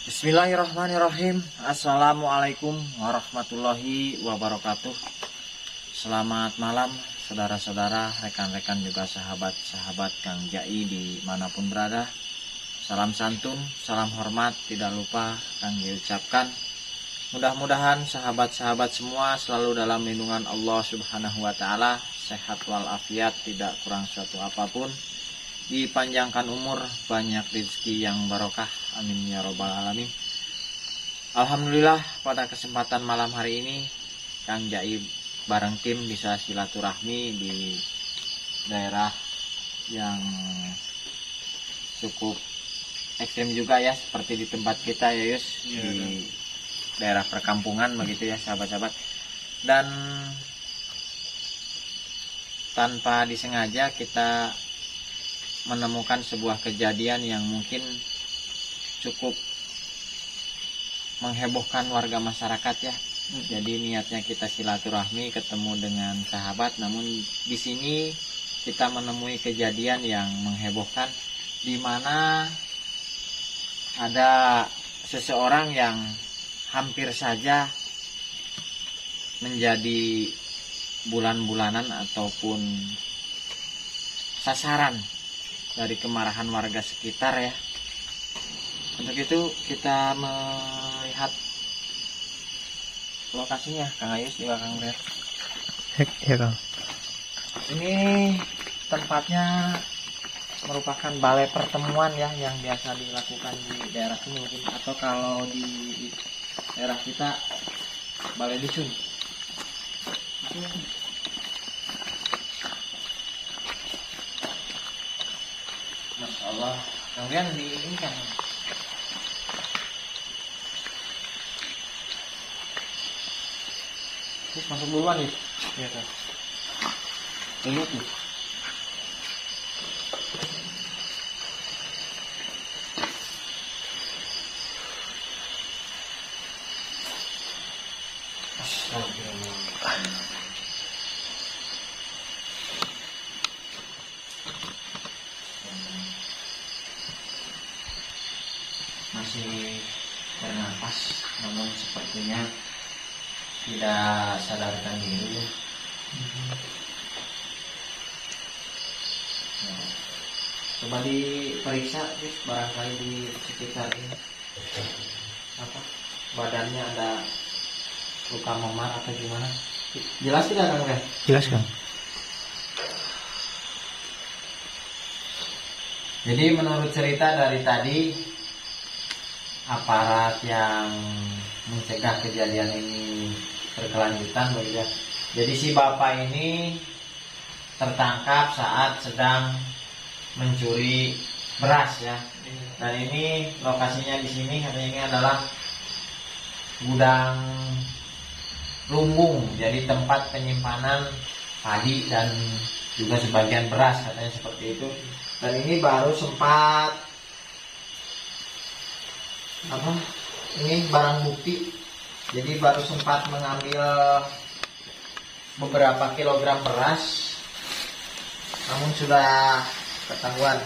Bismillahirrahmanirrahim. Assalamualaikum warahmatullahi wabarakatuh. Selamat malam saudara-saudara, rekan-rekan juga sahabat-sahabat Kang Jai dimanapun berada. Salam santun, salam hormat, tidak lupa Kang Jai ucapkan. Mudah-mudahan sahabat-sahabat semua selalu dalam lindungan Allah Subhanahu wa Ta'ala, sehat walafiat, tidak kurang suatu apapun. Dipanjangkan umur, banyak rezeki yang barokah, amin ya robbal alamin. Alhamdulillah, pada kesempatan malam hari ini Kang Jai bareng tim bisa silaturahmi di daerah yang cukup ekstrim juga ya, seperti di tempat kita ya Yus, di daerah perkampungan begitu ya sahabat-sahabat. Dan tanpa disengaja kita menemukan sebuah kejadian yang mungkin cukup menghebohkan warga masyarakat ya. Jadi niatnya kita silaturahmi, ketemu dengan sahabat, namun di sini kita menemui kejadian yang menghebohkan, di mana ada seseorang yang hampir saja menjadi bulan-bulanan ataupun sasaran dari kemarahan warga sekitar ya. Untuk itu kita melihat lokasinya, Kang Ayus juga Kang Ber. Ya Kang. Ini tempatnya merupakan balai pertemuan ya, yang biasa dilakukan di daerah ini mungkin, atau kalau di daerah kita balai dusun. Masya Allah, kemudian di ini kan terus masuk duluan nih. Iya kan. Ini tuh. Masih bernapas, namun sepertinya tidak sadarkan diri ya. Nah, coba diperiksa guys, barangkali di sekitar ini apa badannya ada luka memar atau gimana. Jelas tidak Kang? Jelas Kang. Jadi menurut cerita dari tadi, aparat yang mencegah kejadian ini berkelanjutan begitu ya. Jadi si bapak ini tertangkap saat sedang mencuri beras ya. Dan ini lokasinya di sini, katanya ini adalah gudang lumbung, jadi tempat penyimpanan padi dan juga sebagian beras, katanya seperti itu. Dan ini baru sempat ini barang bukti, jadi baru sempat mengambil beberapa kilogram beras, namun sudah ketahuan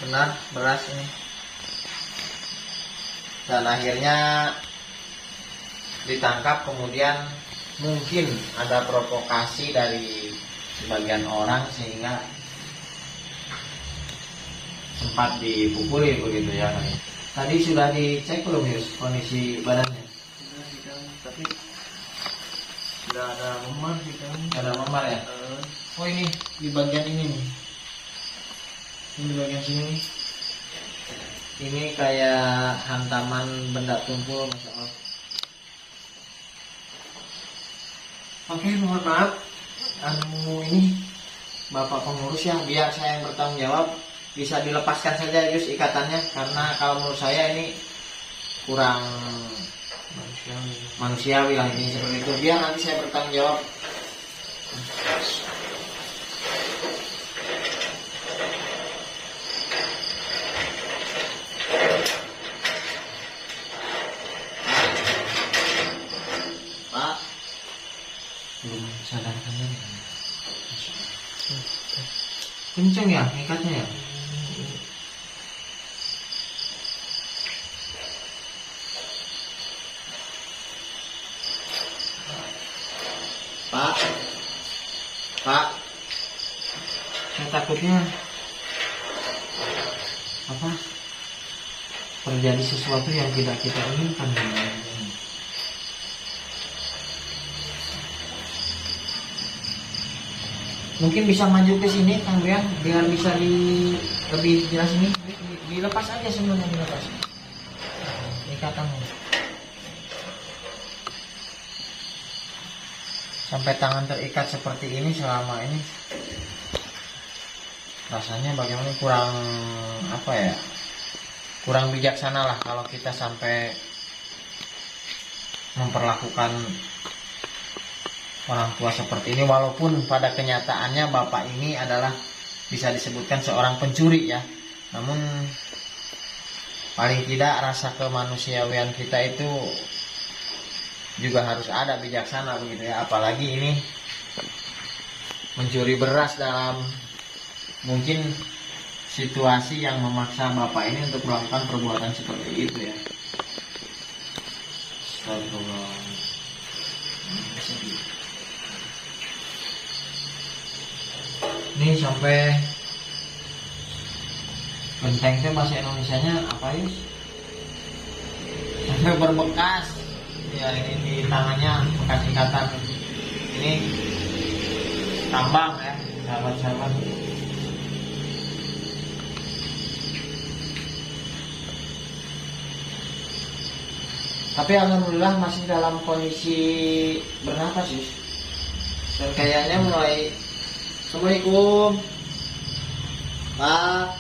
benar beras ini, dan akhirnya ditangkap. Kemudian mungkin ada provokasi dari sebagian orang sehingga sempat dipukuli begitu ya. Tadi sudah dicek belum Yus kondisi badannya? Sudah sih Kang, tapi sudah ada memar sih Kang. Ada memar ya? Oh ini di bagian ini nih. Ini di bagian sini nih. Ini kayak hantaman benda tumpul, Masya Allah. Oke, mohon maaf. Ini Bapak pengurus ya, biar saya yang bertanggung jawab. Bisa dilepaskan saja Yus ikatannya, karena kalau menurut saya ini kurang manusiawi lah ini seperti itu. Biar nanti saya bertanggung jawab. Pak, belum sadarkan diri. Kenceng ya ikatnya ya. Pak, saya takutnya apa terjadi sesuatu yang tidak kita inginkan. Mungkin bisa maju ke sini Kang Brian biar bisa lebih jelas ini. Dilepas aja semuanya, dilepas. Ikatannya. Sampai tangan terikat seperti ini selama ini. Rasanya bagaimana, kurang apa ya? Kurang bijaksana lah kalau kita sampai memperlakukan orang tua seperti ini, walaupun pada kenyataannya bapak ini adalah bisa disebutkan seorang pencuri ya. Namun paling tidak rasa kemanusiaan kita itu juga harus ada, bijaksana begitu ya. Apalagi ini mencuri beras dalam mungkin situasi yang memaksa bapak ini untuk melakukan perbuatan seperti itu ya. Astagfirullah. Ini sampai genteng teh bahasa Indonesianya apa ya? Sampai berbekas. Ya ini di tangannya bekas ikatan. Ini tambang ya, sahabat-sahabat. Tapi alhamdulillah masih dalam kondisi bernapas sih. Dan kayaknya mulai. Assalamualaikum Pak.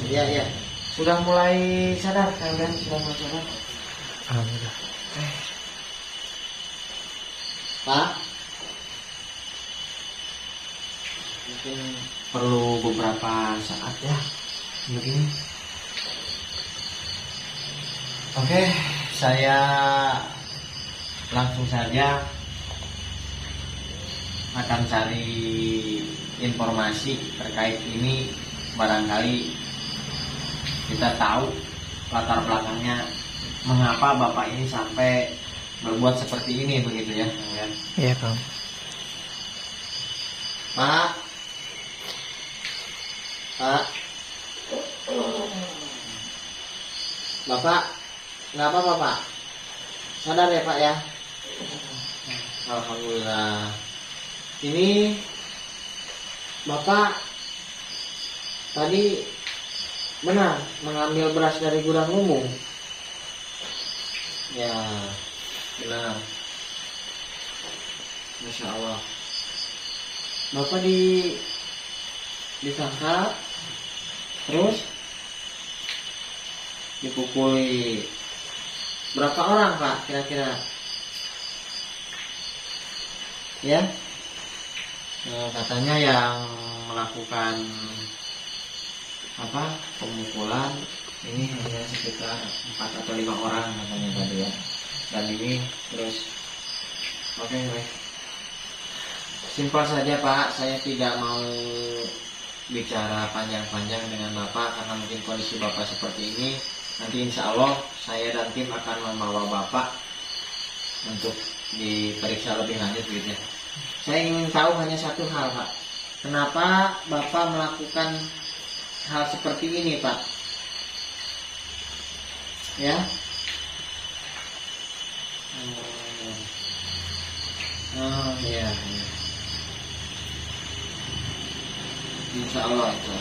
Ya sudah mulai sadar kalian, sudah mulai sadar. Alhamdulillah. Pak, mungkin perlu beberapa saat ya begini. Oke, saya langsung saja akan cari informasi terkait ini. Barangkali kita tahu latar belakangnya mengapa bapak ini sampai berbuat seperti ini begitu ya. Iya Kang. Pak, bapak nggak apa-apa Pak, sadar ya Pak ya. Alhamdulillah. Ini bapak tadi benar mengambil beras dari gudang umum. Ya, benar. Masya Allah. Bapak ditangkap, terus dipukuli. Berapa orang Pak kira-kira? Ya, katanya yang melakukan pemukulan ini hanya sekitar 4 atau 5 orang katanya tadi ya. Dan ini terus oke. Simpel saja Pak, saya tidak mau bicara panjang-panjang dengan Bapak karena mungkin kondisi Bapak seperti ini. Nanti insya Allah saya dan tim akan membawa Bapak untuk diperiksa lebih lanjut gitu ya. Saya ingin tahu hanya satu hal Pak, kenapa Bapak melakukan hal seperti ini Pak? Ya. Oh ya. Insya Allah itu.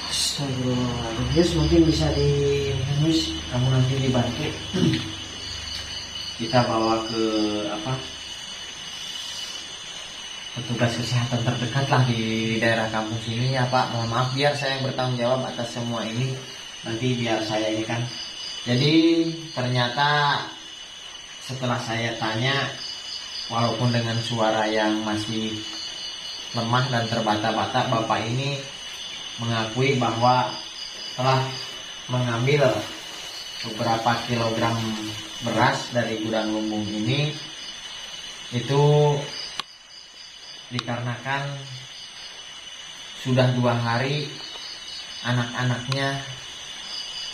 Astagfirullah. Yes, mungkin bisa dihapus, kamu nanti dibantu. Kita bawa ke petugas kesehatan terdekat lah di daerah kampung sini ya Pak. Mohon maaf, biar saya yang bertanggung jawab atas semua ini. Nanti biar saya ini kan. Jadi ternyata setelah saya tanya, walaupun dengan suara yang masih lemah dan terbata-bata, Bapak ini mengakui bahwa telah mengambil beberapa kilogram beras dari gudang lumbung ini itu dikarenakan sudah 2 hari anak-anaknya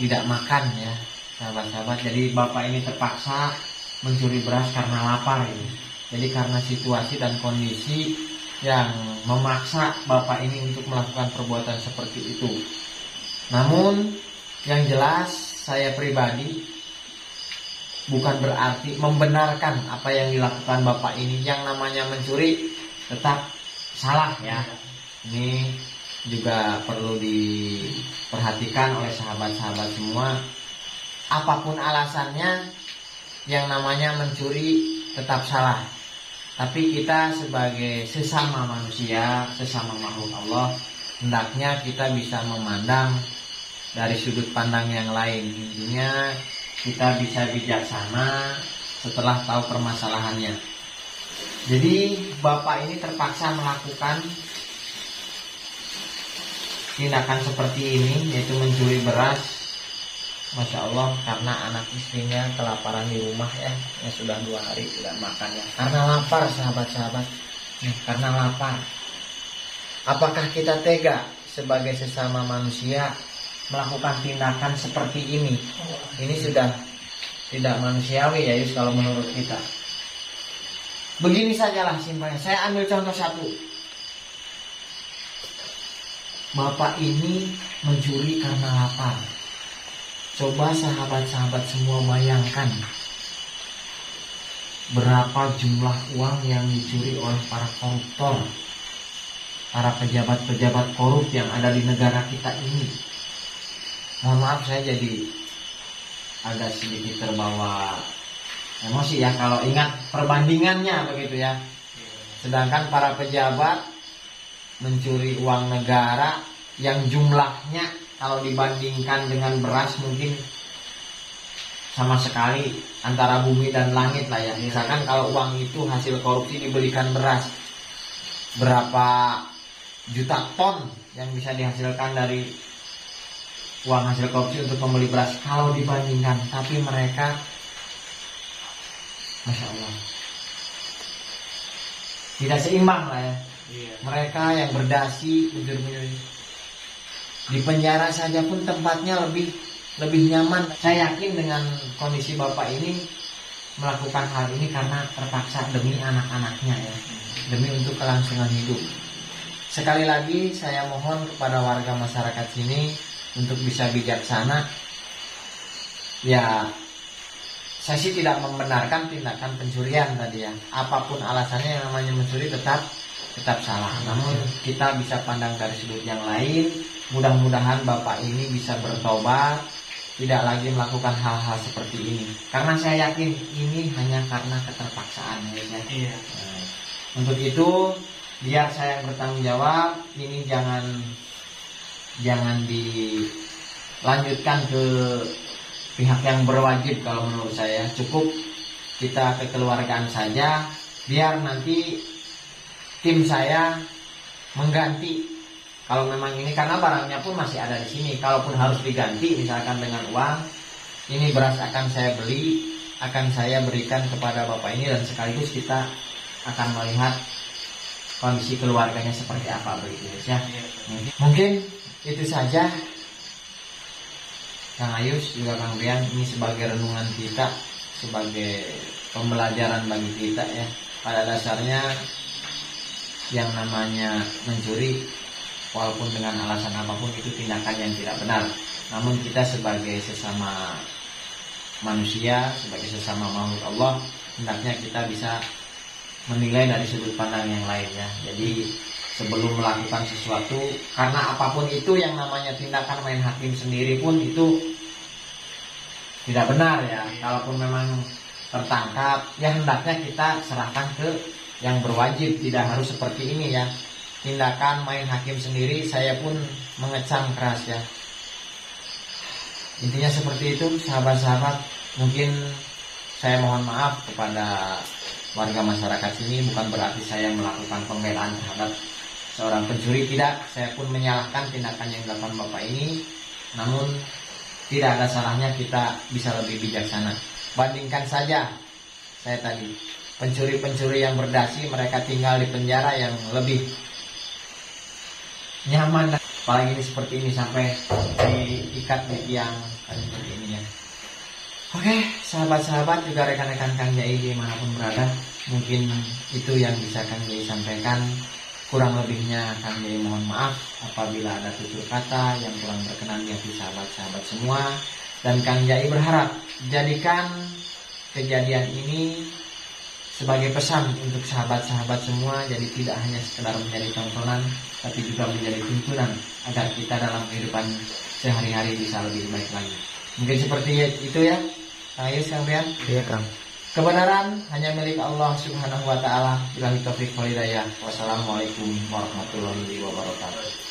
tidak makan ya sahabat-sahabat. Jadi Bapak ini terpaksa mencuri beras karena lapar ini. Jadi karena situasi dan kondisi yang memaksa bapak ini untuk melakukan perbuatan seperti itu. Namun yang jelas saya pribadi bukan berarti membenarkan apa yang dilakukan bapak ini. Yang namanya mencuri tetap salah ya. Ini juga perlu diperhatikan oleh sahabat-sahabat semua. Apapun alasannya, yang namanya mencuri tetap salah. Tapi kita sebagai sesama manusia, sesama makhluk Allah, hendaknya kita bisa memandang dari sudut pandang yang lain. Intinya kita bisa bijaksana setelah tahu permasalahannya. Jadi bapak ini terpaksa melakukan tindakan seperti ini, yaitu mencuri beras, Masya Allah, karena anak istrinya kelaparan di rumah ya sudah 2 hari tidak makan ya. Karena lapar sahabat-sahabat, karena lapar. Apakah kita tega sebagai sesama manusia melakukan tindakan seperti ini? Ini sudah tidak manusiawi ya Yus, kalau menurut kita. Begini sajalah simpelnya. Saya ambil contoh satu. Bapak ini mencuri karena lapar. Coba sahabat-sahabat semua bayangkan berapa jumlah uang yang dicuri oleh para koruptor, para pejabat-pejabat korup yang ada di negara kita ini. Mohon maaf saya jadi agak sedikit terbawa emosi ya kalau ingat perbandingannya begitu ya. Sedangkan para pejabat mencuri uang negara yang jumlahnya kalau dibandingkan dengan beras mungkin sama sekali antara bumi dan langit lah ya. Misalkan kalau uang itu hasil korupsi dibelikan beras, berapa juta ton yang bisa dihasilkan dari uang hasil korupsi untuk membeli beras kalau dibandingkan. Tapi mereka Masya Allah tidak seimbang lah ya. Mereka yang berdasi mencuri di penjara saja pun tempatnya lebih nyaman. Saya yakin dengan kondisi bapak ini melakukan hal ini karena terpaksa demi anak-anaknya ya, demi untuk kelangsungan hidup. Sekali lagi saya mohon kepada warga masyarakat sini untuk bisa bijaksana. Ya, saya sih tidak membenarkan tindakan pencurian tadi ya. Apapun alasannya, yang namanya mencuri tetap salah. Namun kita bisa pandang dari sudut yang lain. Mudah-mudahan bapak ini bisa bertobat, tidak lagi melakukan hal-hal seperti ini. Karena saya yakin ini hanya karena keterpaksaan ya. Iya. Nah, untuk itu biar saya yang bertanggung jawab. Ini jangan dilanjutkan ke pihak yang berwajib kalau menurut saya. Cukup kita kekeluargaan saja, biar nanti tim saya mengganti. Kalau memang ini karena barangnya pun masih ada di sini, kalaupun harus diganti misalkan dengan uang, ini beras akan saya beli, akan saya berikan kepada bapak ini, dan sekaligus kita akan melihat kondisi keluarganya seperti apa begitu ya. Mungkin itu saja Kang Ayus juga Kang Bian, ini sebagai renungan kita, sebagai pembelajaran bagi kita ya. Pada dasarnya yang namanya mencuri, walaupun dengan alasan apapun, itu tindakan yang tidak benar. Namun kita sebagai sesama manusia, sebagai sesama makhluk Allah, hendaknya kita bisa menilai dari sudut pandang yang lain ya. Jadi sebelum melakukan sesuatu, karena apapun itu yang namanya tindakan main hakim sendiri pun itu tidak benar ya. Kalaupun memang tertangkap, ya hendaknya kita serahkan ke yang berwajib. Tidak harus seperti ini ya. Tindakan main hakim sendiri saya pun mengecam keras ya. Intinya seperti itu sahabat-sahabat. Mungkin saya mohon maaf kepada warga masyarakat sini, bukan berarti saya melakukan pembelaan terhadap seorang pencuri, tidak. Saya pun menyalahkan tindakan yang dilakukan bapak ini. Namun tidak ada salahnya kita bisa lebih bijaksana. Bandingkan saja saya tadi, pencuri-pencuri yang berdasi, mereka tinggal di penjara yang lebih nyaman, apalagi ini seperti ini sampai diikat di tiang seperti ini ya. Oke, sahabat-sahabat juga rekan-rekan Kang Jai dimanapun berada, mungkin itu yang bisa Kang Jai sampaikan. Kurang lebihnya Kang Jai mohon maaf apabila ada tutur kata yang kurang berkenan di hati sahabat-sahabat semua. Dan Kang Jai berharap jadikan kejadian ini sebagai pesan untuk sahabat-sahabat semua, jadi tidak hanya sekedar menjadi tontonan, tapi juga menjadi tuntunan agar kita dalam kehidupan sehari-hari bisa lebih baik lagi. Mungkin seperti itu ya, Kang Yus, Kang Pian. Iya Kang. Kebenaran hanya milik Allah Subhanahu wa Ta'ala. Billahi taufiq wal hidayah. Wassalamualaikum warahmatullahi wabarakatuh.